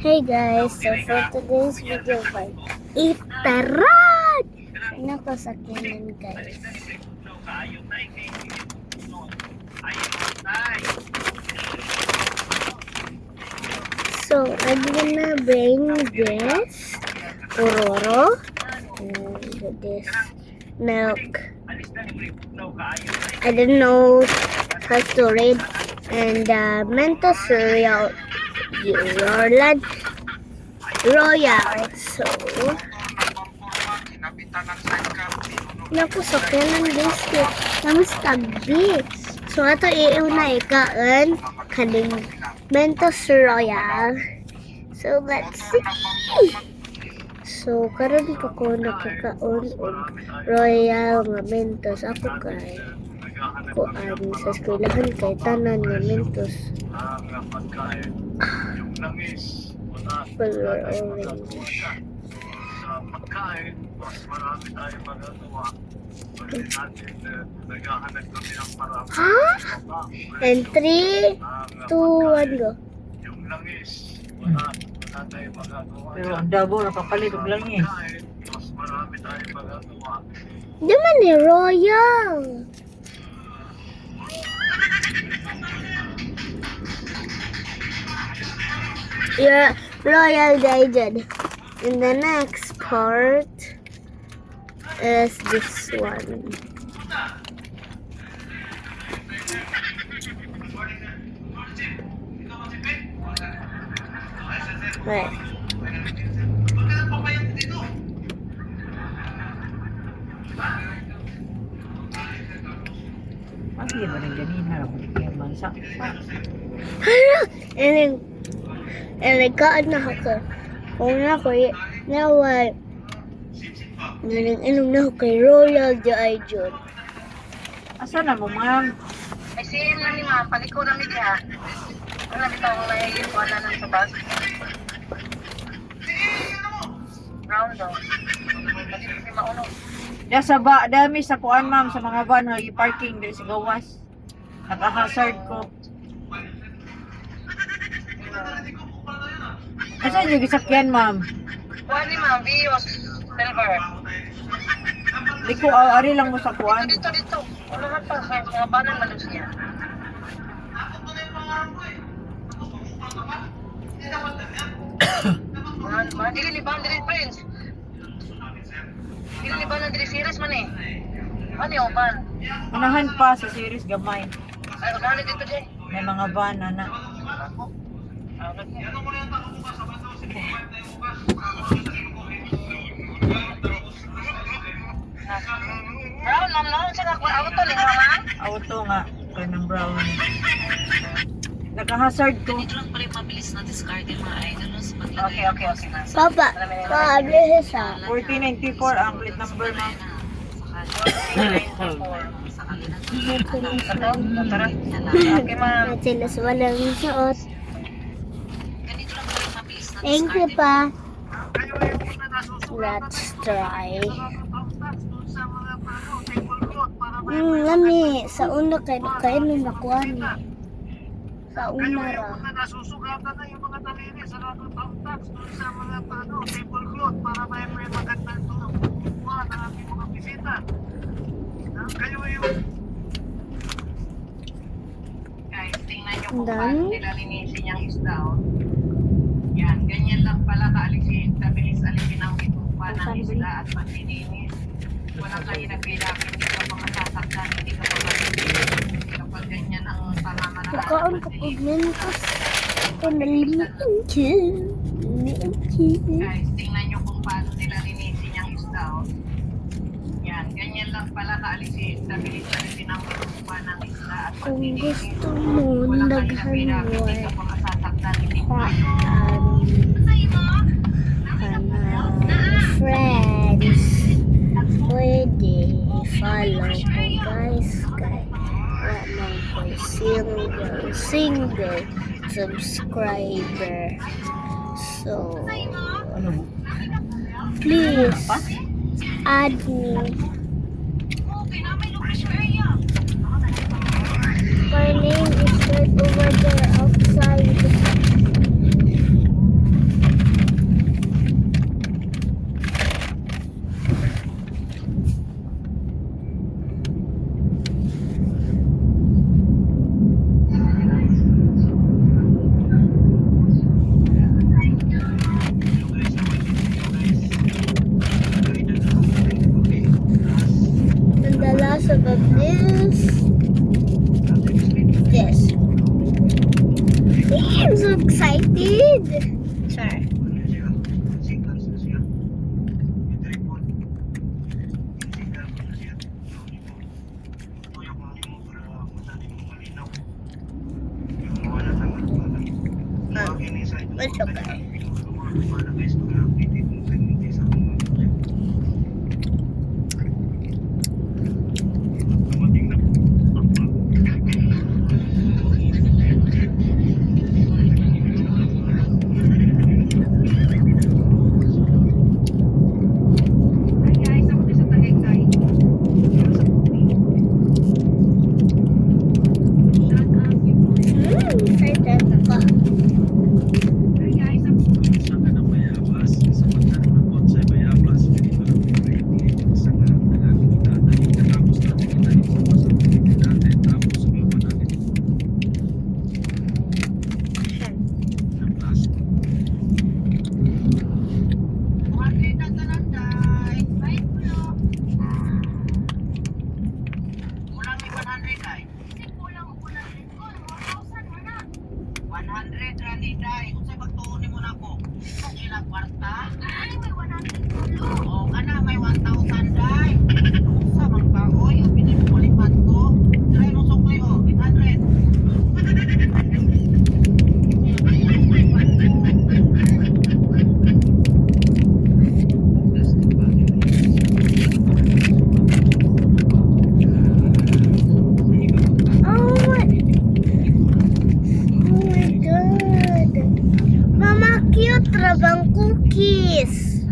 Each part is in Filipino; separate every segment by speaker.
Speaker 1: Hey guys, so for today's video by Itaran! Ano ko sa kinan guys? So I'm gonna bring this Ororo and this milk. I don't know how to read, and Mentos Royal. So, naku, so kailan biscuit. Namus tabi. So, ato iuna ikaan kaning Mentos Royal. So, let's see. So, karon pa ko nakakaon og Royal nga Mentos. Ako kay kuan sa eskwelahan kay tanan nga Mentos. Color orange. Huh? And 3, 2, 1, go.
Speaker 2: Pero ang dabo, napapalit og langis.
Speaker 1: Di man ni Royal. Yeah, Royal guided. And the next part is this one. Right.
Speaker 2: Pagi ba nang ganin harap kay mansa.
Speaker 1: And I got na ako. Kung na ko, nawal. Inom na ako kay Royal Guided.
Speaker 2: Asa na mo, ma'am?
Speaker 3: Ay, same lang ni ma'am. Paliko na mi diha. Wala bitaw ang nahihil ko na ng sabas. Round daw. Kasi si mauno.
Speaker 2: Ya sa ba, dami sa kuan ma'am sa mga van nga i-parking diri sa gawas. Naka-hazard ko. Asa yung gisakyan ma'am?
Speaker 3: Kuha ni ma'am, Vios, Silver.
Speaker 2: Di ko ari lang mo sa kuan.
Speaker 3: Dito. Ano man pa sa mga banan man siya. Man, dili ni ban dili Prince. Dili ni ban dili serious man eh. Ano yung ban?
Speaker 2: Unahan pa sa series gamay.
Speaker 3: Ay, magkano dito Jay?
Speaker 2: May mga van na.
Speaker 3: Brown, ma'am, no? Saan ako? Auto, lingwa, ma'am?
Speaker 2: Auto nga, kanang brown. Naka-hazard ko.
Speaker 3: Okay, ma'am.
Speaker 1: Papa, paabli siya.
Speaker 2: 1494 ang plate number ma'am.
Speaker 3: Tara. Okay, ma'am.
Speaker 1: At sila walang suot. Thank you pa. Let's try. Lami, sa una kayo nung nakuha niya. Sa una ra.
Speaker 3: Nasusugatan na yung mga daliri sa ratong tax sa mga tablecloth para may magandang tuwa ng ating mga bisita. Kayo yung guys, tingnan nyo kung paano nila linisin yung isda. Yan, ganyan lang pala kaalisin, kabilis alisin ang bitupa ng isda at paglilinis. Wala kayo nagpilapin, hindi ka pa masasaktan, hindi ka pa malinis. Kapag ganyan ang pamamaraan.
Speaker 1: Pagkaan ko pag Mentos. Ito nalimitin siya.
Speaker 3: Guys, tingnan nyo kung paano nila linisin yung isda. Yan, ganyan lang pala kaalisin, kabilis alisin ang bitupa ng isda at
Speaker 1: Kung
Speaker 3: paglilinis.
Speaker 1: gusto mo,
Speaker 3: Wala kayo
Speaker 1: naghanway.
Speaker 3: nagpilapin, hindi ka pa masasaktan, hindi ka pa
Speaker 1: friends, pwede follow ko guys kay walang ko single subscriber, so please add me. My name is right over there outside. sir. It's okay.
Speaker 2: Ay, ayos ako din sa Tagaytay. Shut up, you boy.
Speaker 1: Excited ako.
Speaker 2: Ay, ayos ako.
Speaker 4: Sa kanang mayabas, sa pagkaroon sa mayabas, dito lang pinag-iit sa kanang natin tapos natin itanim sa pasabutin natin, tapos umapan natin ng plastic.
Speaker 3: Kulang may 100 ay. Kasi kulang ko na rin ko. 1,000 mo na. 100 rani day. Kung sa'y magtuunin mo na ko. Kung ilang kwarta. Ay, may 100 kulo. O, kana may 1,000 day. Sa mga kaoy. O, pinipulipad ko. Try mo sukli o. 800.
Speaker 1: Oh my God. Mama, cute ra bang cookies?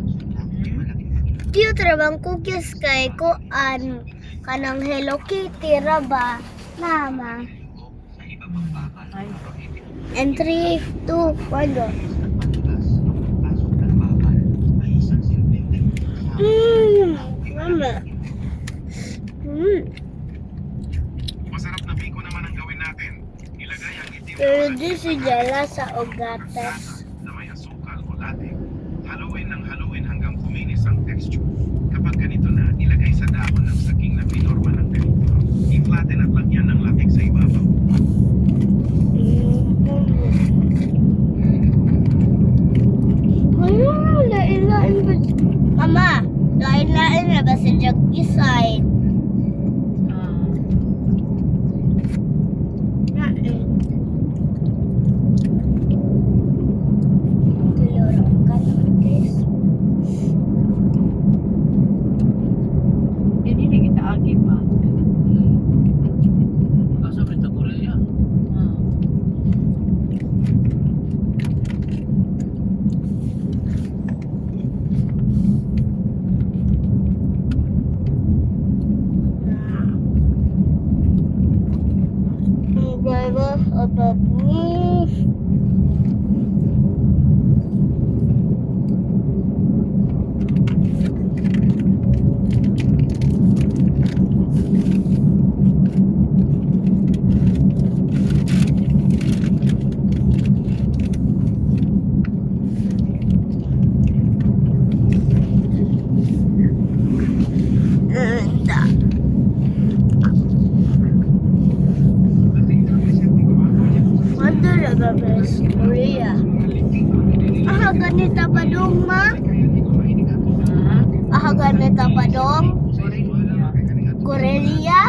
Speaker 1: Cute ra bang cookies kay kuan kanang Hello Kitty ra ba? Mama.
Speaker 2: Ay,
Speaker 1: And 3, 2, 1, go. Mama.
Speaker 4: Masarap na biko naman ang gawin natin. Ilagay ang itim
Speaker 1: Pero di si Jala sa ugatas.
Speaker 4: na may asukal o latte. Haluin ng haluin hanggang kuminis ang texture. Kapag ganito na, ilagay sa dahon ng saging na pinorma ng ganito. I-flatten at lagyan ng latik sa ibabaw.
Speaker 1: Lain-lain ba? Mama, lain-lain na ba sa Jackie side? Lain. Tulurang ka lang, guys.
Speaker 2: hindi na kita agi pa.
Speaker 4: Asa ba ito Korea?
Speaker 1: Driver above me. Mother of best Korea. Ah, ganito pa dong ma? Ah, ganito pa dong? Korea?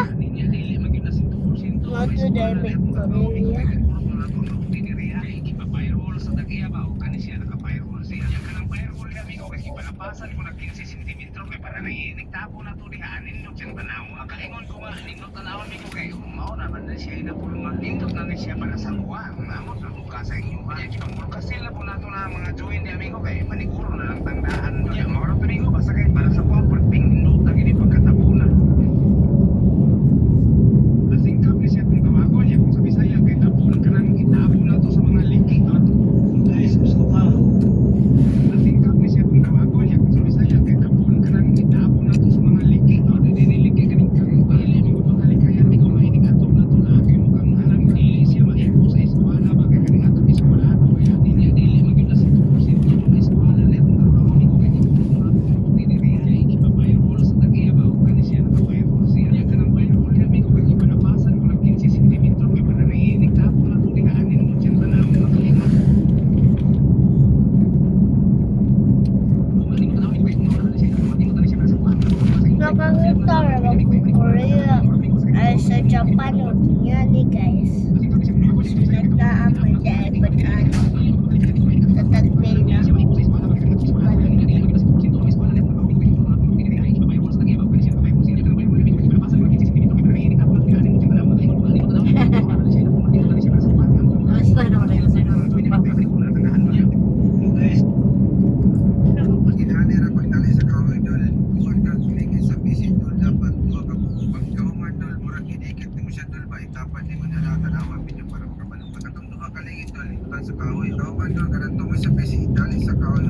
Speaker 1: What do they make Korea?
Speaker 4: Ipa-firewall sa Tagiabaw, kani siya naka-firewall siya. Yan ka ng firewall kami ko kasi palapasan ko na 15 cm kay para naiinig tapo na to diha. Nindot siyang tanaw. Akaingon ko nga, nindot tanawon mi ko kay mao naman na siya inapulungan. Nindot na ni siya para sa kuha. Ngamot na buka sa inyo. Kaya kung kasi na po nato na mga join ni amigo kay paniguro na lang tandaan. Ya, mao ra tumingo basta kay para sa kuha pagping nindot na gini pagkatapunan. Nasingkap ni siya kung tawagon niya kung sa Bisaya kay tapunan ka nang itabo na to sa mga liki. Guys, gusto ka. Nasingkap ni siya kung tawagon niya kung sa Bisaya kay tapunan ka nang itabo na to sa mga liki. Diniliki ka rin kang pili mo pagkalikayan mi ko mainig ato na to na kay mo kang alam dili siya maiko sa eskwela ba kay kaning ato eskwela kaya dili magyud na sa 2% niya sa eskwela net
Speaker 5: dapat di mo nalatanawan pinyo para makabalong. Katong duha ka lang ito, sa kahoy. Ikaw ba doon, kanang tungo sa pesi, dali sa kahoy